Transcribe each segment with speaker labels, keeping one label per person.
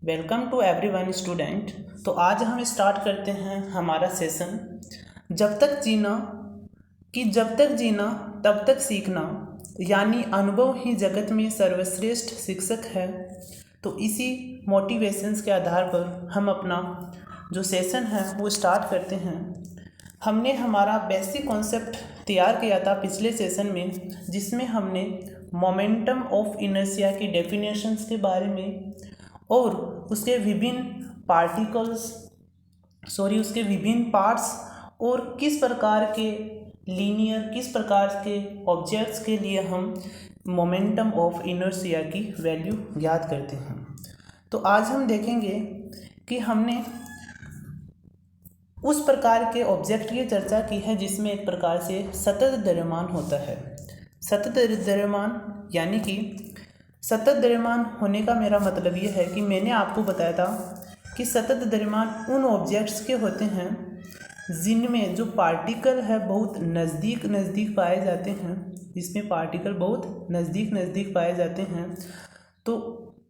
Speaker 1: Welcome to everyone student. तो आज हम स्टार्ट करते हैं हमारा सेशन जब तक जीना जब तक जीना तब तक सीखना, यानी अनुभव ही जगत में सर्वश्रेष्ठ शिक्षक है। तो इसी मोटिवेशंस के आधार पर हम अपना जो सेशन है वो स्टार्ट करते हैं। हमने हमारा बेसिक कॉन्सेप्ट तैयार किया था पिछले सेशन में, जिसमें हमने मोमेंटम ऑफ इनर्शिया की डेफिनेशंस के बारे में और उसके विभिन्न उसके विभिन्न पार्ट्स और किस प्रकार के किस प्रकार के ऑब्जेक्ट्स के लिए हम मोमेंटम ऑफ इनर्शिया की वैल्यू ज्ञात करते हैं। तो आज हम देखेंगे कि हमने उस प्रकार के ऑब्जेक्ट की चर्चा की है जिसमें एक प्रकार से सतत द्रव्यमान होता है। सतत द्रव्यमान यानी कि सतत द्रव्यमान होने का मेरा मतलब ये है कि मैंने आपको बताया था कि सतत द्रव्यमान उन ऑब्जेक्ट्स के होते हैं जिनमें जो पार्टिकल है बहुत नज़दीक पाए जाते हैं, जिसमें पार्टिकल बहुत नज़दीक पाए जाते हैं। तो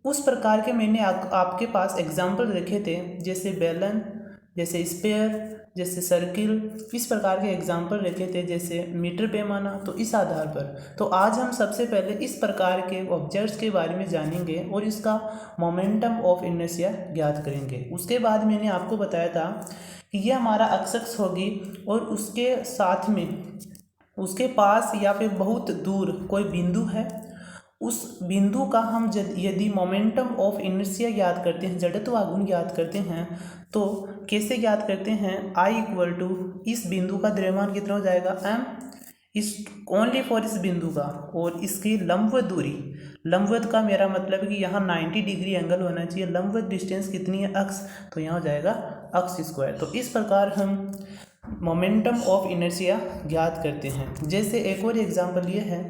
Speaker 1: उस प्रकार के मैंने आपके पास एग्जाम्पल रखे थे, जैसे बेलन, जैसे स्फीयर, जैसे सर्किल, इस प्रकार के एग्जाम्पल रखे थे, जैसे मीटर पैमाना। तो इस आधार पर तो आज हम सबसे पहले इस प्रकार के ऑब्जेक्ट्स के बारे में जानेंगे और इसका मोमेंटम ऑफ इनर्शिया ज्ञात करेंगे। उसके बाद मैंने आपको बताया था कि यह हमारा एक्स होगी और उसके साथ में उसके पास या फिर बहुत दूर कोई बिंदु है। उस बिंदु का हम यदि मोमेंटम ऑफ इनर्शिया ज्ञात करते हैं, जड़त्व आघूर्ण ज्ञात करते हैं, तो कैसे ज्ञात करते हैं? I इक्वल टू इस बिंदु का द्रव्यमान कितना हो जाएगा m, इस ओनली फॉर इस बिंदु का, और इसकी लंबवत दूरी, लंबवत का मेरा मतलब कि यहाँ 90 डिग्री एंगल होना चाहिए। लंबवत डिस्टेंस कितनी है? x, तो यहाँ हो जाएगा x स्क्वायर। तो इस प्रकार हम मोमेंटम ऑफ इनर्शिया ज्ञात करते हैं। जैसे एक और एग्जांपल ये है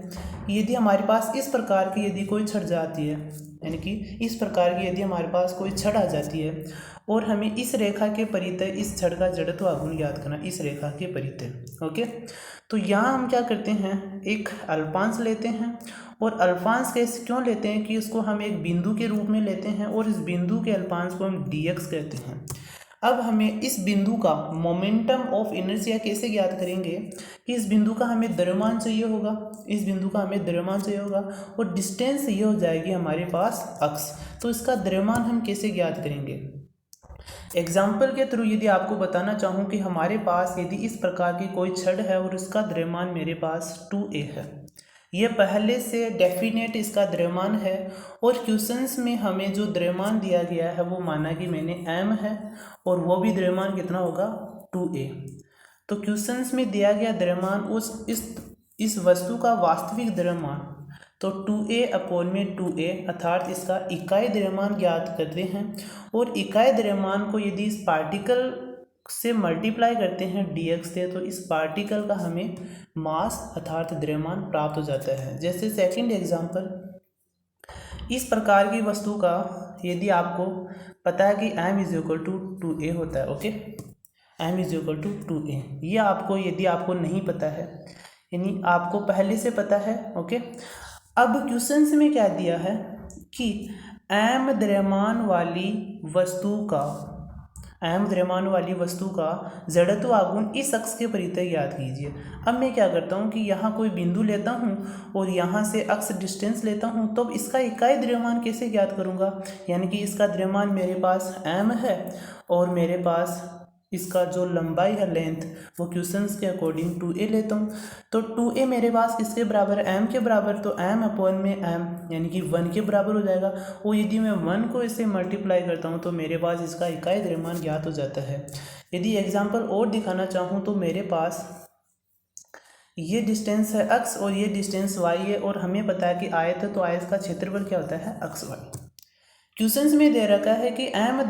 Speaker 1: कि यदि हमारे पास इस प्रकार की यदि कोई छड़ जाती है, यानी कि इस प्रकार की यदि हमारे पास कोई छड़ आ जाती है और हमें इस रेखा के परितः इस छड़ का जड़त्व आघूर्ण ज्ञात करना, इस रेखा के परितः। ओके, तो यहाँ हम क्या करते हैं, एक अल्पांश लेते हैं। और अल्पांश कैसे क्यों लेते हैं कि उसको हम एक बिंदु के रूप में लेते हैं और इस बिंदु के अल्पांश को हम dx कहते हैं। अब हमें इस बिंदु का मोमेंटम ऑफ इनर्शिया कैसे ज्ञात करेंगे कि इस बिंदु का हमें द्रव्यमान चाहिए होगा, इस बिंदु का हमें द्रव्यमान चाहिए होगा और डिस्टेंस ये हो जाएगी हमारे पास x। तो इसका द्रव्यमान हम कैसे ज्ञात करेंगे? एग्जाम्पल के थ्रू यदि आपको बताना चाहूँ कि हमारे पास यदि इस प्रकार की कोई छड़ है और उसका द्रव्यमान मेरे पास 2a है, ये पहले से डेफिनेट इसका द्रव्यमान है और क्वेश्चंस में हमें जो द्रव्यमान दिया गया है वो माना कि मैंने m है और वो भी द्रव्यमान कितना होगा 2a। तो क्वेश्चंस में दिया गया द्रव्यमान इस वस्तु का वास्तविक द्रव्यमान, तो 2a अपॉन में 2a अर्थात इसका इकाई द्रव्यमान ज्ञात करते हैं। और इकाई द्रव्यमान को यदि इस पार्टिकल से मल्टीप्लाई करते हैं dx से, तो इस पार्टिकल का हमें मास अर्थात द्रव्यमान प्राप्त हो जाता है। जैसे सेकंड एग्जांपल, इस प्रकार की वस्तु का यदि आपको पता है कि m is equal to 2a होता है, okay, m is equal to 2a, ये आपको यदि आपको नहीं पता है, यानी आपको पहले से पता है, ओके। अब क्वेश्चंस में क्या दिया है कि m द्रव्यमान वाली वस्तु का जड़त्व आघूर्ण इस अक्ष के परितः ज्ञात कीजिए। अब मैं क्या करता हूँ कि यहाँ कोई बिंदु लेता हूँ और यहाँ से अक्ष डिस्टेंस लेता हूँ, तो इसका इकाई द्रव्यमान कैसे ज्ञात करूँगा? यानी कि इसका द्रव्यमान मेरे पास m है और मेरे पास इसका जो लंबाई है लेंथ, वो क्वेश्चंस के अकॉर्डिंग 2a लेता हूँ। तो 2a मेरे पास किसके बराबर है? m के बराबर। तो m अपॉन में m यानी कि 1 के बराबर हो जाएगा। और यदि मैं 1 को इससे मल्टीप्लाई करता हूँ तो मेरे पास इसका इकाई द्रव्यमान ज्ञात हो जाता है। यदि एग्जाम्पल और दिखाना चाहूँ तो मेरे पास ये डिस्टेंस है x और ये डिस्टेंस y है और हमें पता है कि आयत है, तो आयत का क्षेत्रफल क्या होता है? xy। क्वेश्चंस में दे रखा है कि m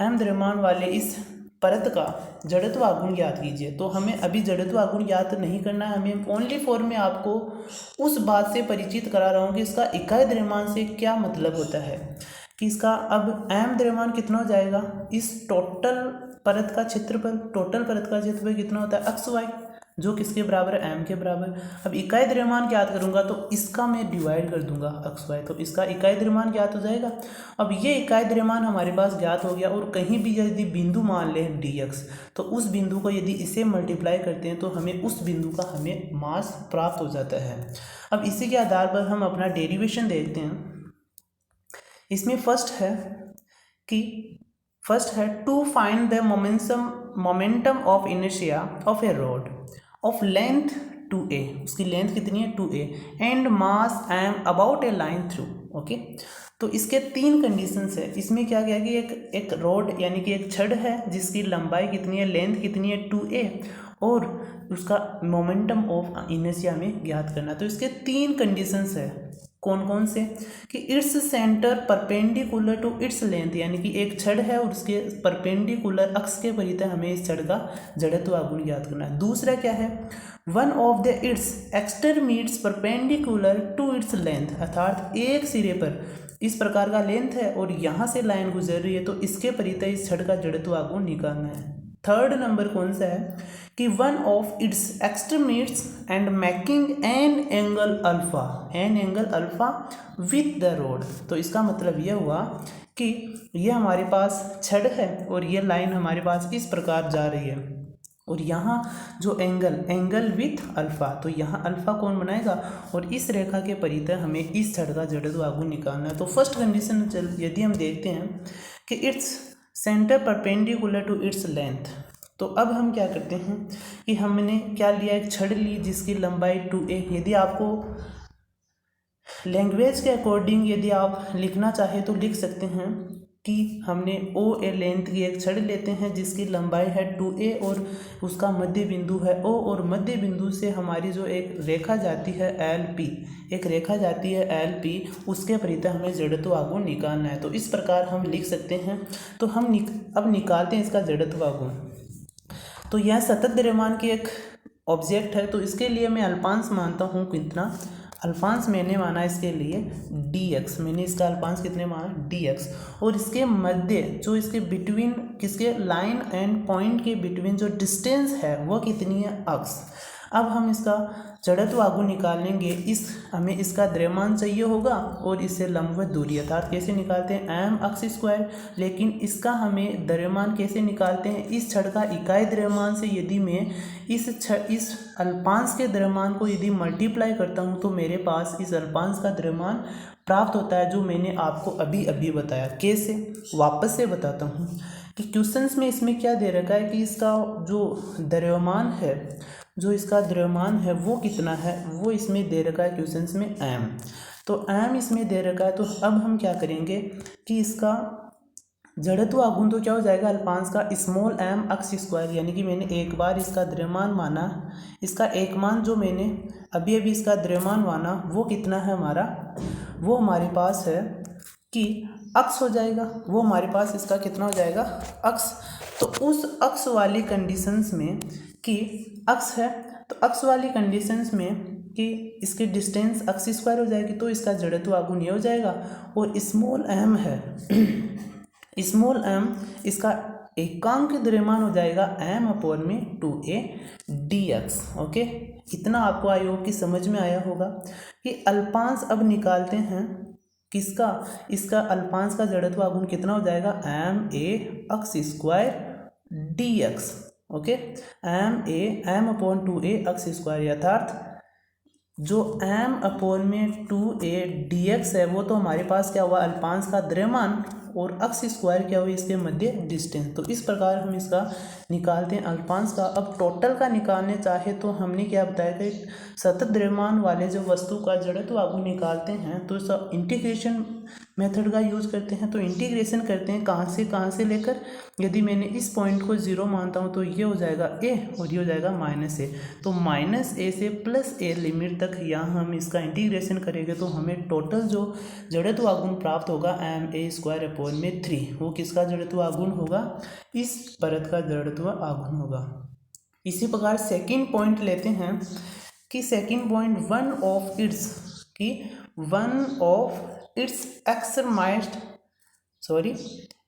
Speaker 1: द्रव्यमान वाले इस परत का जड़त्व आघूर्ण ज्ञात कीजिए। तो हमें अभी जड़त्व आघूर्ण ज्ञात नहीं करना है, हमें ओनली फॉर में आपको उस बात से परिचित करा रहा हूँ कि इसका इकाई द्रव्यमान से क्या मतलब होता है। कि इसका अब m द्रव्यमान कितना हो जाएगा? इस टोटल परत का क्षेत्रफल कितना होता है? xy। जो किसके बराबर है, m के बराबर। अब इकाई द्रव्यमान ज्ञात करूंगा तो इसका मैं डिवाइड कर दूंगा एक्स वाई, तो इसका इकाई द्रव्यमान ज्ञात हो जाएगा। अब ये इकाई द्रव्यमान हमारे पास ज्ञात हो गया, और कहीं भी यदि बिंदु मान लें dx, तो उस बिंदु को यदि इसे मल्टीप्लाई करते हैं तो हमें उस बिंदु का हमें मास प्राप्त हो जाता है। अब इसी के आधार पर हम अपना डेरिवेशन देखते हैं। इसमें फर्स्ट है to find the momentum of inertia of a rod of length 2a, उसकी लेंथ कितनी है 2a, and mass m about a line through. Okay, तो इसके 3 कंडीशंस है। इसमें क्या गया कि एक रॉड यानी कि एक छड़ है जिसकी लंबाई कितनी है, लेंथ कितनी है 2a, और उसका मोमेंटम ऑफ इनर्शिया में ज्ञात करना। तो इसके 3 कंडीशंस है। कौन कौन से, कि its centre perpendicular to its length, यानी कि एक छड़ है और उसके परपेंडिकुलर अक्ष के परितः हमें इस छड़ का जड़त्व आघूर्ण ज्ञात करना है। दूसरा क्या है, one of the its extremities perpendicular to its length, अर्थात एक सिरे पर इस प्रकार का लेंथ है और यहाँ से लाइन गुजर रही है, तो इसके परितः इस छड़ का जड़त्व आघूर्ण निकालना है। थर्ड नंबर कौन सा है, कि one of its extremities and making an angle alpha with the road. तो इसका मतलब यह हुआ कि ये हमारे पास छड़ है और ये लाइन हमारे पास इस प्रकार जा रही है, और यहाँ जो एंगल विथ अल्फा, तो यहाँ अल्फा कौन बनाएगा, और इस रेखा के परितः हमें इस छड़ का जड़त्व आघूर्ण निकालना है। तो फर्स्ट कंडीशन यदि हम देखते हैं कि its centre perpendicular to its length, तो अब हम क्या करते हैं कि हमने क्या लिया, एक छड़ ली जिसकी लंबाई 2a। यदि आपको लैंग्वेज के अकॉर्डिंग यदि आप लिखना चाहें तो लिख सकते हैं कि हमने OA लेंथ की एक छड़ लेते हैं जिसकी लंबाई है 2a और उसका मध्य बिंदु है O, और मध्य बिंदु से हमारी जो एक रेखा जाती है LP, उसके परितः हमें जड़त्व आघूर्ण निकालना है। तो इस प्रकार हम लिख सकते हैं। तो हम अब निकालते हैं इसका जड़त्व आघूर्ण। तो यह सतत द्रव्यमान की एक ऑब्जेक्ट है, तो इसके लिए मैं अल्पांश मानता हूँ कितना, अल्पांश मैंने माना इसके लिए dx, मैंने इसका अल्पांश कितने माना dx, और इसके मध्य जो इसके बिटवीन किसके लाइन एंड पॉइंट के बिटवीन जो डिस्टेंस है वो कितनी है x। अब हम इसका जड़त्व आघूर्ण निकालेंगे, हमें इसका द्रव्यमान चाहिए होगा और इससे लंबवत दूरी, अर्थात कैसे निकालते हैं m x स्क्वायर, लेकिन इसका हमें द्रव्यमान कैसे निकालते हैं, इस छड़ का इकाई द्रव्यमान से यदि मैं इस अल्पांश के द्रव्यमान को यदि मल्टीप्लाई करता हूं तो मेरे पास इस अल्पांश का द्रव्यमान प्राप्त होता है, जो मैंने आपको अभी बताया। कैसे, वापस से बताता हूँ कि क्वेश्चंस में इसमें क्या दे रखा है कि इसका जो द्रव्यमान है वो कितना है, वो इसमें दे रखा है क्वेश्चंस में m। तो m इसमें दे रखा है, तो अब हम क्या करेंगे कि इसका जड़त्व आघूर्ण तो क्या हो जाएगा, अल्पांश का स्मॉल m x स्क्वायर, यानी कि मैंने एक बार इसका द्रव्यमान माना, इसका एक मान जो मैंने अभी इसका द्रव्यमान माना वो कितना है हमारा, वो हमारे पास है कि x हो जाएगा, वो हमारे पास इसका कितना हो जाएगा x। तो उस x वाली कंडीशंस में कि x है, तो x वाली कंडीशंस में कि इसकी डिस्टेंस x स्क्वायर हो जाएगी, तो इसका जड़त्व आघूर्ण ये हो जाएगा, और स्मॉल m है स्मॉल m इसका एकांक द्रव्यमान हो जाएगा m/2a dx। ओके, इतना आपको आई होप कि समझ में आया होगा कि अल्पांश अब निकालते हैं किसका, इसका अल्पांश का जड़त्व आघूर्ण कितना हो जाएगा m x square dx। Okay, m/2a x square, अर्थात जो m/2a dx है वो तो हमारे पास क्या हुआ, अल्पांश का द्रव्यमान, और x स्क्वायर क्या हुई, इसके मध्य डिस्टेंस। तो इस प्रकार हम इसका निकालते हैं अल्पांश का। अब टोटल का निकालने चाहे तो हमने क्या बताया कि सतत द्रव्यमान वाले जो वस्तु का जड़त्व आघूर्ण निकालते हैं तो सब इंटीग्रेशन मेथड का यूज़ करते हैं। तो इंटीग्रेशन करते हैं कहाँ से लेकर, यदि मैंने इस पॉइंट को 0 मानता हूँ तो ये हो जाएगा a और ये हो जाएगा -a, तो -a से +a लिमिट तक यहाँ हम इसका इंटीग्रेशन करेंगे तो हमें टोटल जो जड़त्व आघूर्ण प्राप्त होगा ma²/3, वो किसका जड़त्व आघूर्ण होगा, इस परत का जड़त्व आघूर्ण होगा। इसी प्रकार सेकंड पॉइंट लेते हैं कि second point one of its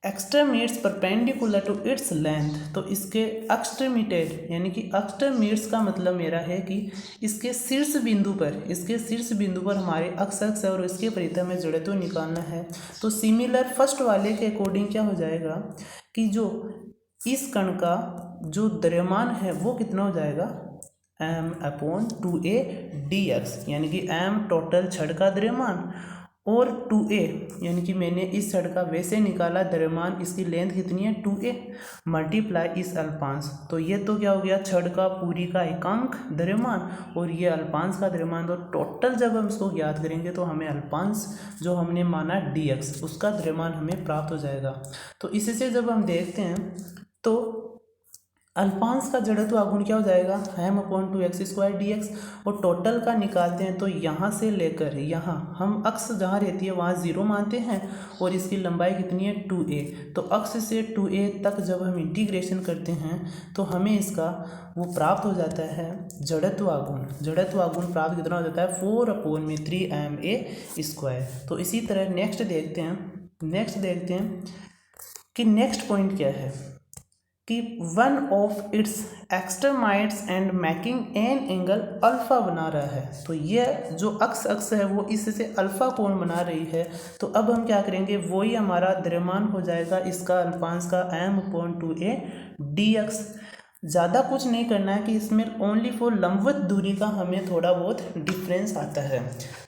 Speaker 1: extremities perpendicular to its length, तो इसके एक्सट्रीमिटेड यानी कि एक्सट्रीमिट्स का मतलब मेरा है कि इसके शीर्ष बिंदु पर हमारे अक्ष और इसके परिधि में जड़त्व निकालना है। तो सिमिलर फर्स्ट वाले के अकॉर्डिंग क्या हो जाएगा कि जो इस कण का जो द्रव्यमान है वो कितना हो जाएगा m/2a dx, यानी कि m टोटल छड़ का द्रव्यमान और 2a यानी कि मैंने इस छड़ का वैसे निकाला द्रव्यमान, इसकी लेंथ कितनी है 2a मल्टीप्लाई इस अल्पांश। तो ये तो क्या हो गया छड़ का पूरी का एकांक द्रव्यमान और ये अल्पांश का द्रव्यमान। तो टोटल जब हम इसको ज्ञात करेंगे तो हमें अल्पांश जो हमने माना dx उसका द्रव्यमान हमें प्राप्त हो जाएगा। तो इससे जब हम देखते हैं तो अल्पांश का जड़त्व आघूर्ण क्या हो जाएगा m/2x² dx और टोटल का निकालते हैं तो यहाँ से लेकर यहाँ हम अक्ष जहाँ रहती है वहाँ 0 मानते हैं और इसकी लंबाई कितनी है 2a। तो अक्ष से 2a तक जब हम इंटीग्रेशन करते हैं तो हमें इसका वो प्राप्त हो जाता है जड़त्व आघूर्ण प्राप्त कितना हो जाता है 4/3ma²। तो इसी तरह नेक्स्ट देखते हैं कि नेक्स्ट पॉइंट क्या है कि one of its extremities and making an angle alpha बना रहा है। तो ये जो अक्ष है वो इससे अल्फा कोण बना रही है। तो अब हम क्या करेंगे वही हमारा द्रव्यमान हो जाएगा इसका अल्पांश का m/2a dx। ज़्यादा कुछ नहीं करना है कि इसमें ओनली फॉर लंबवत दूरी का हमें थोड़ा बहुत डिफरेंस आता है।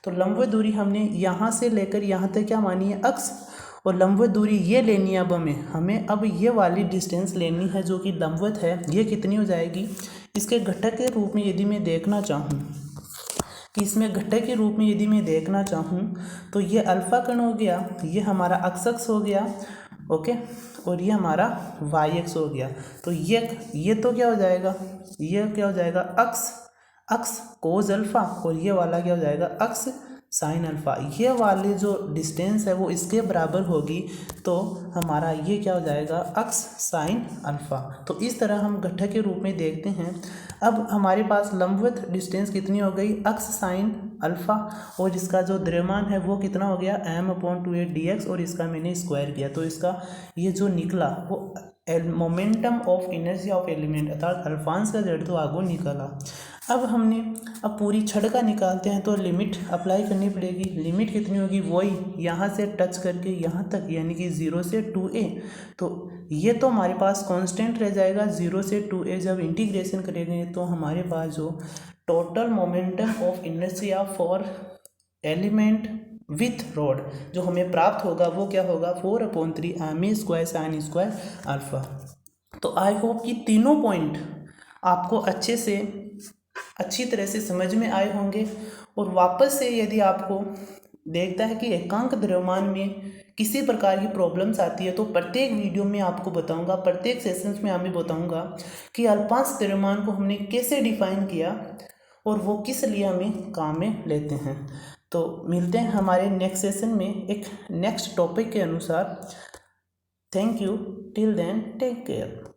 Speaker 1: तो लंबवत दूरी हमने यहाँ से लेकर यहाँ तक क्या मानी है अक्ष और लंबवत दूरी ये लेनी है। अब हमें अब ये वाली डिस्टेंस लेनी है जो कि लंबवत है। ये कितनी हो जाएगी इसके घटक के रूप में यदि मैं देखना चाहूँ तो ये अल्फा कण हो गया, ये हमारा अक्ष हो गया, ओके, और ये हमारा वाई एक्स हो गया। तो ये तो क्या हो जाएगा अक्ष कोस अल्फा और ये वाला क्या हो जाएगा अक्ष साइन अल्फा। ये वाली जो डिस्टेंस है वो इसके बराबर होगी तो हमारा ये क्या हो जाएगा अक्ष साइन अल्फा। तो इस तरह हम घटक के रूप में देखते हैं। अब हमारे पास लंबवत डिस्टेंस कितनी हो गई अक्ष साइन अल्फा और इसका जो द्रव्यमान है वो कितना हो गया m/2a dx और इसका मैंने स्क्वायर किया। तो इसका ये जो निकला वो momentum of inertia of element अर्थात अल्फांश का जड़त्व आघूर्ण निकाला। अब पूरी छड़ का निकालते हैं तो लिमिट अप्लाई करनी पड़ेगी। लिमिट कितनी होगी वही यहाँ से टच करके यहाँ तक यानी कि 0 से 2a। तो ये तो हमारे पास कांस्टेंट रह जाएगा 0 से 2a। जब इंटीग्रेशन करेंगे तो हमारे पास जो total momentum of inertia for element with rod जो हमें प्राप्त होगा वो क्या होगा 4/3ma² sin² अल्फा। तो आई होप कि तीनों पॉइंट आपको अच्छी तरह से समझ में आए होंगे। और वापस से यदि आपको देखता है कि एकांक द्रव्यमान में किसी प्रकार की प्रॉब्लम्स आती है तो प्रत्येक वीडियो में आपको बताऊंगा, प्रत्येक सेशंस में हमें बताऊंगा कि अल्पांश द्रव्यमान को हमने कैसे डिफाइन किया और वो किस लिए हमें काम में लेते हैं। तो मिलते हैं हमारे नेक्स्ट सेशन में एक नेक्स्ट टॉपिक के अनुसार। Thank you, till then take care.